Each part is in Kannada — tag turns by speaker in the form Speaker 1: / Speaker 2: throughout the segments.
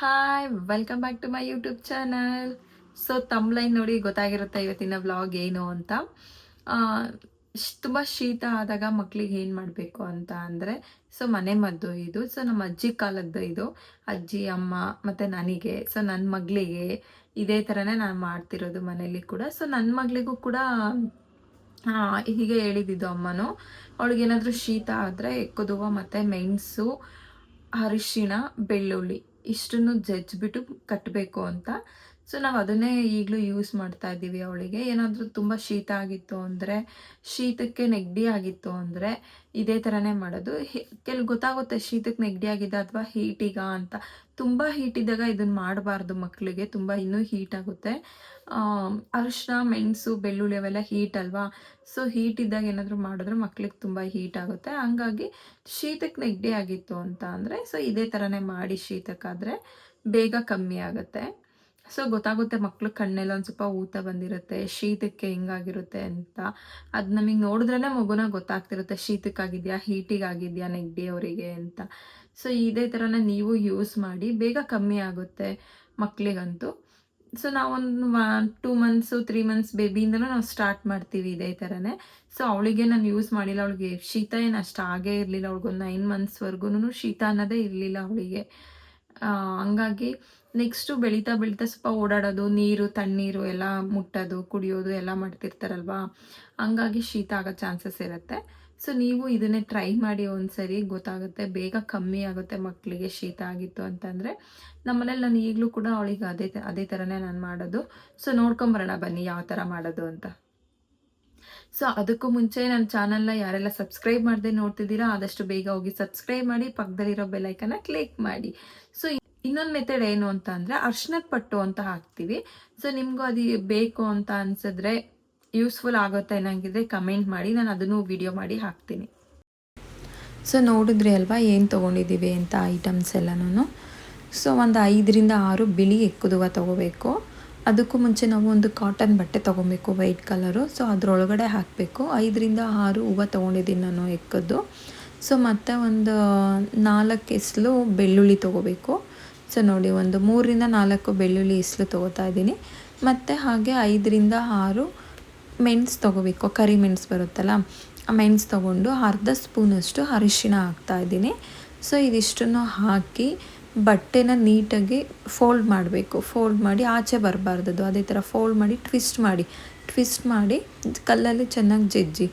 Speaker 1: Hi welcome back to my YouTube channel. So thumbnail ನೋಡಿ ಗೊತ್ತಾಗಿರುತ್ತೆ ಇವತ್ತಿನ ವ್ಲಾಗ್ ಏನು ಅಂತ. ತುಂಬ ಶೀತ ಆದಾಗ ಮಕ್ಳಿಗೆ ಏನು ಮಾಡಬೇಕು ಅಂತ ಅಂದರೆ, ಸೊ ಮನೆ ಮದ್ದು ಇದು. ಸೊ ನಮ್ಮ ಅಜ್ಜಿ ಕಾಲದ್ದು ಇದು. ಅಜ್ಜಿ, ಅಮ್ಮ ಮತ್ತು ನನಗೆ, ಸೊ ನನ್ನ ಮಗಳಿಗೆ ಇದೇ ಥರನೇ ನಾನು ಮಾಡ್ತಿರೋದು ಮನೇಲಿ ಕೂಡ. ಸೊ ನನ್ನ ಮಗಳಿಗೂ ಕೂಡ ಹೀಗೆ ಹೇಳಿದ್ದು ಅಮ್ಮನು. ಅವಳಿಗೇನಾದರೂ ಶೀತ ಆದರೆ ಎಕ್ಕುದುವ ಮತ್ತು ಮೆಣಸು, ಅರಿಶಿಣ, ಬೆಳ್ಳುಳ್ಳಿ ಇಷ್ಟನ್ನು ಜಜ್ಜಿಬಿಟ್ಟು ಕಟ್ಟಬೇಕು ಅಂತ. ಸೊ ನಾವು ಅದನ್ನೇ ಈಗಲೂ ಯೂಸ್ ಮಾಡ್ತಾ ಇದ್ದೀವಿ. ಅವಳಿಗೆ ಏನಾದರೂ ತುಂಬ ಶೀತ ಆಗಿತ್ತು ಅಂದರೆ, ಶೀತಕ್ಕೆ ನೆಗಡಿ ಆಗಿತ್ತು ಅಂದರೆ ಇದೇ ಥರನೇ ಮಾಡೋದು. ಗೊತ್ತಾಗುತ್ತೆ ಶೀತಕ್ಕೆ ನೆಗಡಿ ಆಗಿದೆ ಅಥವಾ ಹೀಟಿಗ ಅಂತ. ತುಂಬ ಹೀಟ್ ಇದ್ದಾಗ ಇದನ್ನು ಮಾಡಬಾರ್ದು ಮಕ್ಕಳಿಗೆ, ತುಂಬ ಇನ್ನೂ ಹೀಟ್ ಆಗುತ್ತೆ. ಅರಿಶಿನ, ಮೆಣಸು, ಬೆಳ್ಳುಳ್ಳಿ ಅವೆಲ್ಲ ಹೀಟ್ ಅಲ್ವಾ. ಸೊ ಹೀಟ್ ಇದ್ದಾಗ ಏನಾದರೂ ಮಾಡಿದ್ರೆ ಮಕ್ಳಿಗೆ ತುಂಬ ಹೀಟ್ ಆಗುತ್ತೆ. ಹಂಗಾಗಿ ಶೀತಕ್ಕೆ ನೆಗಡಿ ಆಗಿತ್ತು ಅಂತ ಅಂದರೆ ಸೊ ಇದೇ ಥರನೇ ಮಾಡಿ, ಶೀತಕ್ಕಾದರೆ ಬೇಗ ಕಮ್ಮಿ ಆಗುತ್ತೆ. ಸೊ ಗೊತ್ತಾಗುತ್ತೆ ಮಕ್ಳು ಕಣ್ಣೆಲ್ಲ ಒಂದು ಸ್ವಲ್ಪ ಊತ ಬಂದಿರುತ್ತೆ, ಶೀತಕ್ಕೆ ಹೆಂಗಾಗಿರುತ್ತೆ ಅಂತ. ಅದು ನಮಗೆ ನೋಡಿದ್ರೇ ಮಗುನ ಗೊತ್ತಾಗ್ತಿರುತ್ತೆ ಶೀತಕ್ಕಾಗಿದೆಯಾ, ಹೀಟಿಗಾಗಿದೆಯಾ ನೆಗಡಿ ಅವರಿಗೆ ಅಂತ. ಸೊ ಇದೇ ಥರನ ನೀವು ಯೂಸ್ ಮಾಡಿ, ಬೇಗ ಕಮ್ಮಿ ಆಗುತ್ತೆ ಮಕ್ಕಳಿಗಂತೂ. ಸೊ ನಾವೊಂದು 2 ಮಂತ್ಸು 3 ಮಂತ್ಸ್ ಬೇಬಿಯಿಂದನೂ ನಾವು ಸ್ಟಾರ್ಟ್ ಮಾಡ್ತೀವಿ ಇದೇ ಥರನೇ. ಸೊ ಅವಳಿಗೆ ನಾನು ಯೂಸ್ ಮಾಡಿಲ್ಲ, ಅವಳಿಗೆ ಶೀತ ಏನು ಅಷ್ಟು ಆಗೇ ಇರಲಿಲ್ಲ. ಅವಳಿಗೊಂದು 9 ಮಂತ್ಸ್ವರೆಗೂ ಶೀತ ಅನ್ನೋದೇ ಇರಲಿಲ್ಲ ಅವಳಿಗೆ. ಹಂಗಾಗಿ ನೆಕ್ಸ್ಟು ಬೆಳೀತಾ ಬೆಳೀತಾ ಸ್ವಲ್ಪ ಓಡಾಡೋದು, ನೀರು ತಣ್ಣೀರು ಎಲ್ಲ ಮುಟ್ಟೋದು, ಕುಡಿಯೋದು ಎಲ್ಲ ಮಾಡ್ತಿರ್ತಾರಲ್ವಾ, ಹಂಗಾಗಿ ಶೀತ ಆಗೋ ಚಾನ್ಸಸ್ ಇರುತ್ತೆ. ಸೊ ನೀವು ಇದನ್ನೇ ಟ್ರೈ ಮಾಡಿ ಒಂದ್ಸರಿ, ಗೊತ್ತಾಗುತ್ತೆ, ಬೇಗ ಕಮ್ಮಿ ಆಗುತ್ತೆ ಮಕ್ಕಳಿಗೆ ಶೀತ ಆಗಿತ್ತು ಅಂತಂದರೆ. ನಮ್ಮನೇಲಿ ನಾನು ಈಗಲೂ ಕೂಡ ಅವಳಿಗೆ ಅದೇ ಥರನೇ ನಾನು ಮಾಡೋದು. ಸೊ ನೋಡ್ಕೊಂಬರೋಣ ಬನ್ನಿ ಯಾವ ಥರ ಮಾಡೋದು ಅಂತ. ಸೊ ಅದಕ್ಕೂ ಮುಂಚೆ ನನ್ನ ಚಾನಲ್ನ ಯಾರೆಲ್ಲ ಸಬ್ಸ್ಕ್ರೈಬ್ ಮಾಡದೆ ನೋಡ್ತಿದ್ದೀರಾ, ಆದಷ್ಟು ಬೇಗ ಹೋಗಿ ಸಬ್ಸ್ಕ್ರೈಬ್ ಮಾಡಿ, ಪಕ್ಕದಲ್ಲಿರೋ ಬೆಲ್ಲೈಕನ್ನ ಕ್ಲಿಕ್ ಮಾಡಿ. ಸೊ ಇನ್ನೊಂದು ಮೆಥಡ್ ಏನು ಅಂತ ಅಂದರೆ, ಅರ್ಶಿನದ ಪಟ್ಟು ಅಂತ ಹಾಕ್ತೀವಿ. ಸೊ ನಿಮಗೂ ಅದು ಬೇಕು ಅಂತ ಅನ್ಸಿದ್ರೆ, ಯೂಸ್ಫುಲ್ ಆಗುತ್ತೆ ಅನ್ನಂಗಿದ್ರೆ ಕಮೆಂಟ್ ಮಾಡಿ, ನಾನು ಅದನ್ನು ವಿಡಿಯೋ ಮಾಡಿ ಹಾಕ್ತೀನಿ. ಸೊ ನೋಡಿದ್ರಿ ಅಲ್ವಾ ಏನು ತೊಗೊಂಡಿದ್ದೀವಿ ಅಂತ ಐಟಮ್ಸ್ ಎಲ್ಲನೂ. ಸೊ ಒಂದು 5ರಿಂದ 6 ಬಿಳಿ ಎಕ್ಕುದುವ ತೊಗೋಬೇಕು. ಅದಕ್ಕೂ ಮುಂಚೆ ನಾವು ಒಂದು ಕಾಟನ್ ಬಟ್ಟೆ ತೊಗೊಬೇಕು, ವೈಟ್ ಕಲರು. ಸೊ ಅದರೊಳಗಡೆ ಹಾಕಬೇಕು. 5ರಿಂದ 6 ಹೂವು ತೊಗೊಂಡಿದ್ದೀನಿ ನಾನು ಎಕ್ಕದ್ದು. ಸೊ ಮತ್ತು ಒಂದು 4 ಎಸಳು ಬೆಳ್ಳುಳ್ಳಿ ತೊಗೋಬೇಕು. ಸೊ ನೋಡಿ, ಒಂದು 3ರಿಂದ 4 ಬೆಳ್ಳುಳ್ಳಿ ಎಸಳು ತೊಗೋತಾ ಇದ್ದೀನಿ. ಮತ್ತು ಹಾಗೆ 5ರಿಂದ 6 ಮೆಣಸು ತೊಗೋಬೇಕು, ಕರಿ ಮೆಣಸು ಬರುತ್ತಲ್ಲ, ಆ ಮೆಣಸು ತೊಗೊಂಡು ಅರ್ಧ ಸ್ಪೂನಷ್ಟು ಅರಿಶಿಣ ಹಾಕ್ತಾಯಿದ್ದೀನಿ. ಸೊ ಇದಿಷ್ಟನ್ನು ಹಾಕಿ ಬಟ್ಟೆನ ನೀಟಾಗಿ ಫೋಲ್ಡ್ ಮಾಡಬೇಕು. ಫೋಲ್ಡ್ ಮಾಡಿ ಆಚೆ ಬರಬಾರ್ದದು, ಅದೇ ಥರ ಫೋಲ್ಡ್ ಮಾಡಿ ಟ್ವಿಸ್ಟ್ ಮಾಡಿ ಕಲ್ಲಲ್ಲಿ ಚೆನ್ನಾಗಿ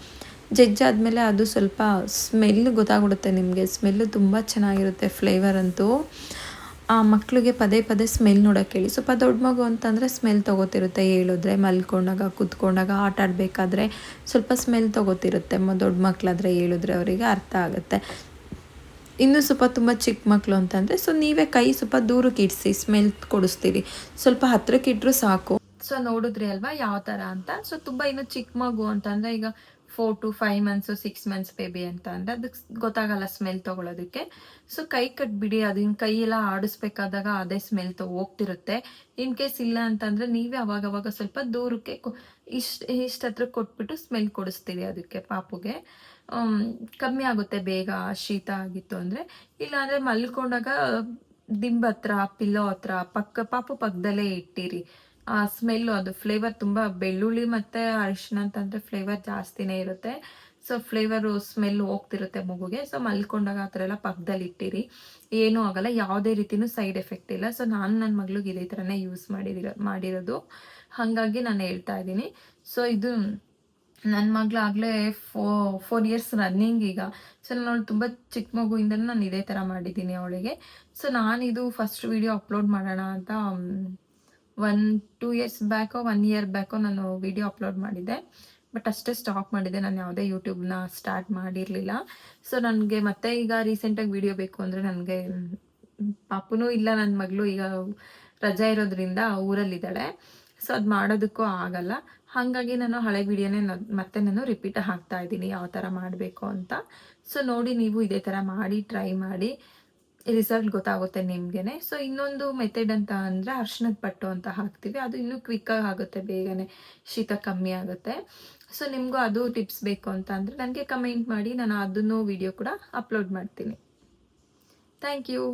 Speaker 1: ಜಜ್ಜಾದಮೇಲೆ ಅದು ಸ್ವಲ್ಪ ಸ್ಮೆಲ್ಲು ಗೊತ್ತಾಗ್ಬಿಡುತ್ತೆ ನಿಮಗೆ. ಸ್ಮೆಲ್ಲು ತುಂಬ ಚೆನ್ನಾಗಿರುತ್ತೆ, ಫ್ಲೇವರ್ ಅಂತೂ. ಆ ಮಕ್ಕಳಿಗೆ ಪದೇ ಪದೇ ಸ್ಮೆಲ್ ನೋಡೋಕೆ ಹೇಳಿ. ಸ್ವಲ್ಪ ದೊಡ್ಡ ಮಗು ಅಂತಂದರೆ ಸ್ಮೆಲ್ ತೊಗೋತಿರುತ್ತೆ, ಹೇಳಿದ್ರೆ ಮಲ್ಕೊಂಡಾಗ, ಕೂತ್ಕೊಂಡಾಗ, ಆಟ ಆಡಬೇಕಾದ್ರೆ ಸ್ವಲ್ಪ ಸ್ಮೆಲ್ ತೊಗೋತಿರುತ್ತೆ. ದೊಡ್ಡ ಮಕ್ಕಳಾದರೆ ಹೇಳಿದ್ರೆ ಅವರಿಗೆ ಅರ್ಥ ಆಗುತ್ತೆ. ಇನ್ನೂ ಸ್ವಲ್ಪ ತುಂಬ ಚಿಕ್ಕ ಮಕ್ಕಳು ಅಂತಂದರೆ ಸೊ ನೀವೇ ಕೈ ಸ್ವಲ್ಪ ದೂರಕ್ಕೆ ಇಡಿಸಿ, ಸ್ಮೆಲ್ ಕೊಡಿಸ್ತೀರಿ. ಸ್ವಲ್ಪ ಹತ್ರಕ್ಕೆ ಇಟ್ಟರು ಸಾಕು. ಸೊ ನೋಡಿದ್ರಿ ಅಲ್ವಾ ಯಾವ ಥರ ಅಂತ. ಸೊ ತುಂಬ ಇನ್ನೂ ಚಿಕ್ಕ ಮಗು ಅಂತಂದರೆ, ಈಗ 4 to 5 ಮಂತ್ಸು 6 ಮಂತ್ಸ್ ಬೇಬಿ ಅಂತ ಅಂದರೆ ಅದಕ್ಕೆ ಗೊತ್ತಾಗಲ್ಲ ಸ್ಮೆಲ್ ತೊಗೊಳೋದಕ್ಕೆ. ಸೊ ಕೈ ಕಟ್ಬಿಡಿ, ಅದನ್ನ ಕೈಯೆಲ್ಲ ಆಡಿಸ್ಬೇಕಾದಾಗ ಅದೇ ಸ್ಮೆಲ್ ಹೋಗ್ತಿರುತ್ತೆ. ಇನ್ ಕೇಸ್ ಇಲ್ಲ ಅಂತಂದರೆ ನೀವೇ ಅವಾಗವಾಗ ಸ್ವಲ್ಪ ದೂರಕ್ಕೆ ಇಷ್ಟು ಹತ್ರ ಕೊಟ್ಬಿಟ್ಟು ಸ್ಮೆಲ್ ಕೊಡಿಸ್ತೀವಿ ಅದಕ್ಕೆ, ಪಾಪುಗೆ. ಕಮ್ಮಿ ಆಗುತ್ತೆ ಬೇಗ ಶೀತ ಆಗಿತ್ತು ಅಂದರೆ. ಇಲ್ಲಾಂದರೆ ಮಲ್ಕೊಂಡಾಗ ದಿಂಬು ಹತ್ರ, ಪಿಲ್ಲೋ ಹತ್ರ, ಪಾಪು ಪಕ್ಕದಲ್ಲೇ ಇಟ್ಟಿರಿ. ಆ ಸ್ಮೆಲ್ಲು, ಅದು ಫ್ಲೇವರ್ ತುಂಬ, ಬೆಳ್ಳುಳ್ಳಿ ಮತ್ತು ಅರಿಶಿನ ಅಂತಂದರೆ ಫ್ಲೇವರ್ ಜಾಸ್ತಿನೇ ಇರುತ್ತೆ. ಸೊ ಫ್ಲೇವರು ಸ್ಮೆಲ್ ಹೋಗ್ತಿರುತ್ತೆ ಮಗುಗೆ. ಸೊ ಮಲ್ಕೊಂಡಾಗ ಆ ಥರ ಎಲ್ಲ ಪಕ್ಕದಲ್ಲಿ ಇಟ್ಟಿರಿ, ಏನೂ ಆಗಲ್ಲ, ಯಾವುದೇ ರೀತಿಯೂ ಸೈಡ್ ಎಫೆಕ್ಟ್ ಇಲ್ಲ. ಸೊ ನಾನು ನನ್ನ ಮಗಳಿಗೆ ಇದೇ ಥರನೇ ಯೂಸ್ ಮಾಡಿರೋದು, ಹಾಗಾಗಿ ನಾನು ಹೇಳ್ತಾ ಇದ್ದೀನಿ. ಸೊ ಇದು ನನ್ನ ಮಗಳಾಗಲೇ 4 ಇಯರ್ಸ್ ರನ್ನಿಂಗ್ ಈಗ. ಸೊ ನಾನು ತುಂಬ ಚಿಕ್ಕ ಮಗುವಿಂದನೂ ನಾನು ಇದೇ ಥರ ಮಾಡಿದ್ದೀನಿ ಅವಳಿಗೆ. ಸೊ ನಾನಿದು ಫಸ್ಟ್ ವಿಡಿಯೋ ಅಪ್ಲೋಡ್ ಮಾಡೋಣ ಅಂತ 2 ಇಯರ್ಸ್ ಬ್ಯಾಕೋ 1 ಇಯರ್ ಬ್ಯಾಕೋ ನಾನು ವಿಡಿಯೋ ಅಪ್ಲೋಡ್ ಮಾಡಿದ್ದೆ. ಬಟ್ ಅಷ್ಟೇ ಸ್ಟಾಪ್ ಮಾಡಿದೆ, ನಾನು ಯಾವುದೇ ಯೂಟ್ಯೂಬ್ನ ಸ್ಟಾರ್ಟ್ ಮಾಡಿರಲಿಲ್ಲ. ಸೊ ನನಗೆ ಮತ್ತೆ ಈಗ ರೀಸೆಂಟಾಗಿ ವಿಡಿಯೋ ಬೇಕು ಅಂದರೆ, ನನಗೆ ಪಾಪುನೂ ಇಲ್ಲ, ನನ್ನ ಮಗಳು ಈಗ ರಜಾ ಇರೋದ್ರಿಂದ ಊರಲ್ಲಿದ್ದಾಳೆ. ಸೊ ಅದು ಮಾಡೋದಕ್ಕೂ ಆಗಲ್ಲ. ಹಾಗಾಗಿ ನಾನು ಹಳೆ ವಿಡಿಯೋನೇ ಮತ್ತೆ ನಾನು ರಿಪೀಟ್ ಹಾಕ್ತಾ ಇದ್ದೀನಿ ಯಾವ ಥರ ಮಾಡಬೇಕು ಅಂತ. ಸೊ ನೋಡಿ, ನೀವು ಇದೇ ಥರ ಮಾಡಿ, ಟ್ರೈ ಮಾಡಿ, ರಿಸಲ್ಟ್ ಗೊತ್ತಾಗುತ್ತೆ ನಿಮಗೇನೆ. ಸೊ ಇನ್ನೊಂದು ಮೆಥಡ್ ಅಂತ ಅಂದರೆ ಅರ್ಶಿನದ ಪಟ್ಟು ಅಂತ ಹಾಕ್ತೀವಿ. ಅದು ಇನ್ನೂ ಕ್ವಿಕ್ಕಾಗಿ ಆಗುತ್ತೆ, ಬೇಗನೆ ಶೀತ ಕಮ್ಮಿ ಆಗುತ್ತೆ. ಸೊ ನಿಮಗೂ ಅದು ಟಿಪ್ಸ್ ಬೇಕು ಅಂತ ಅಂದರೆ ನನಗೆ ಕಮೆಂಟ್ ಮಾಡಿ, ನಾನು ಅದನ್ನು ವಿಡಿಯೋ ಕೂಡ ಅಪ್ಲೋಡ್ ಮಾಡ್ತೀನಿ. Thank you.